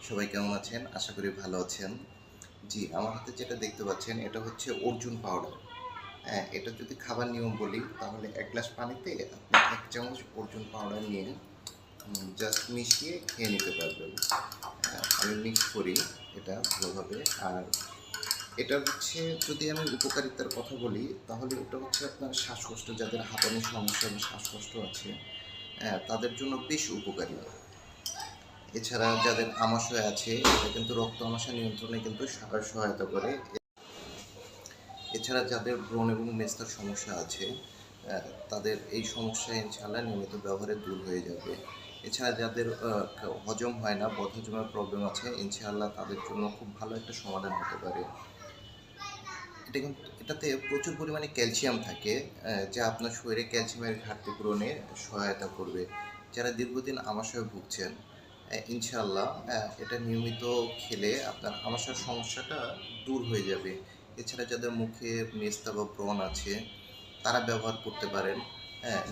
সবাই কেমন আছেন? আশা করি ভালো আছেন। জি, আমার হাতে যেটা দেখতে পাচ্ছেন এটা হচ্ছে অর্জুন পাউডার। হ্যাঁ, এটা যদি খাবার নিয়ম বলি তাহলে ১ গ্লাস পানিতে আপনি ১ চামচ অর্জুন পাউডার নিয়ে জাস্ট মিশিয়ে খেয়ে নিতে পারবেন। আমি মিক্স করি এটা ভালোভাবে। আর এটা হচ্ছে যদি আমি উপকারিতার কথা বলি তাহলে এটা হচ্ছে আপনার শ্বাসকষ্ট যাদের হাঁপানির সমস্যা বা শ্বাসকষ্ট আছে, তাদের জন্য বেশ উপকারী। এছাড়া যাদের আমাশয় আছে এটা কিন্তু রক্ত আমাশয় নিয়ন্ত্রণে কিন্তু সহায়তা করে। এছাড়া যাদের ব্রণ এবং মেস্তার সমস্যা আছে তাদের এই সমস্যা ইনশাআল্লাহ নিয়মিত ব্যবহারে দূর হয়ে যাবে। এছাড়া যাদের হজম হয় না, বদহজমের প্রবলেম আছে, ইনশাআল্লাহ তাদের জন্য খুব ভালো একটা সমাধান হতে পারে। এটা কিন্তু এটাতে প্রচুর পরিমাণে ক্যালসিয়াম থাকে, যা আপনার শরীরে ক্যালসিয়ামের ঘাটতি পূরণে সহায়তা করবে। যারা দীর্ঘদিন আমাশয়ে ভুগছেন, ইনশাআল্লাহ এটা নিয়মিত খেলে আপনার আমাশয়ের সমস্যাটা দূর হয়ে যাবে। এছাড়া যাদের মুখে মেস্তা বা ব্রণ আছে তারা ব্যবহার করতে পারেন।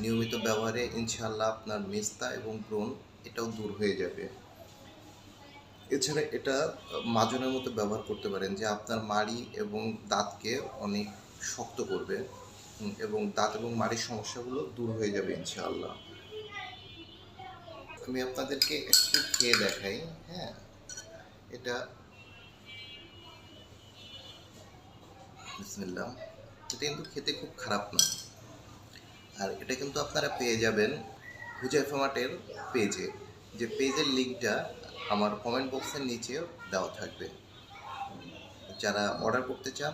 নিয়মিত ব্যবহারে ইনশাআল্লাহ আপনার মেস্তা এবং ব্রণ এটাও দূর হয়ে যাবে। এছাড়া এটা মাজনের মতো ব্যবহার করতে পারেন, যে আপনার মাড়ি এবং দাঁতকে অনেক শক্ত করবে এবং দাঁত এবং মাড়ির সমস্যাগুলো দূর হয়ে যাবে ইনশাআল্লাহ। আমি আপনাদেরকে একটু খেয়ে দেখাই। হ্যাঁ, এটা বিসমিল্লাহ। এটা কিন্তু খেতে খুব খারাপ না। আর এটা কিন্তু আপনারা পেয়ে যাবেন হুজাইফা মার্টের পেজে, যে পেজের লিঙ্কটা আমার কমেন্ট বক্সের নিচে দেওয়া থাকবে। যারা অর্ডার করতে চান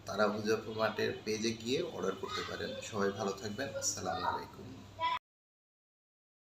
তারা হুজাইফা মার্টের পেজে গিয়ে অর্ডার করতে পারেন। সবাই ভালো থাকবেন। আসসালামু আলাইকুম।